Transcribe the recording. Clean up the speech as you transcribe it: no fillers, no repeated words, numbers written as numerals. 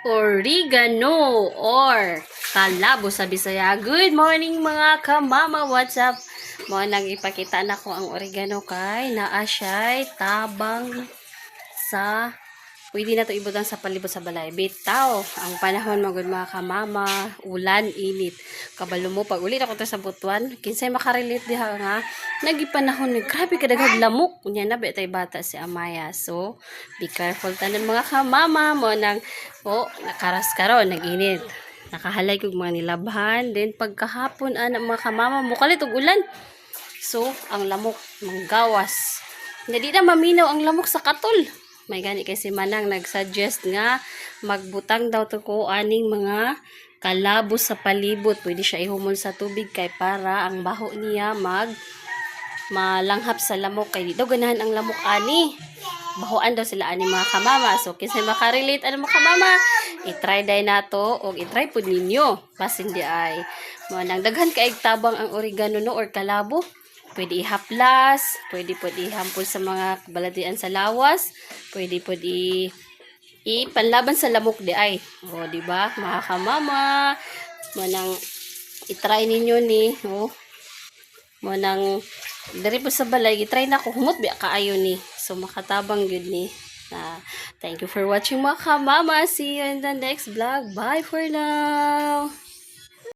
oregano or kalabo sa Bisaya. Good morning mga kamama, what's up? Mo nang ipakita na ko ang oregano kay naa siya'y tabang sa pwede na to ibutang sa palibot sa balay. Bitaw, ang panahon magud mga kamama, ulan, init. Kabalo mo pag ulit ako to sa butuan, kinsay makarelate diha nga nagipanahon ni grabe kadaghag lamok. Unya na betay bata si Amaya. So, be careful tanan mga kamama mo nang nakaras karon nag-init. Nakahalay kog mga nilabhan, then pagkahapon ana mga kamama mukalit og ulan. So, ang lamok manggawas. Hindi na maminaw ang lamok sa katol. May gani kay si Manang nag-suggest nga magbutang daw to ko aning mga kalabo sa palibot. Pwede siya ihumol sa tubig kay para ang baho niya malanghap sa lamok. Kay di daw ganahan ang lamok ani. Bahoan daw sila ani mga kamama. So kinsa makarelate ano mga kamama, i-try day nato o i-try pud ninyo. Basin di ay mo nang daghan kay tabang ang oregano no or kalabo. Pwede ihaplas, pwede po ihampol sa mga balatian sa lawas, pwede po ipanlaban sa lamok di ay. O, di ba? Mga kamama, manang i-try ninyo ni, manang dari po sa balay, i-try na ko humot biya kaayo ni. So makatabang yun ni. Thank you for watching mga kamama. See you in the next vlog. Bye for now.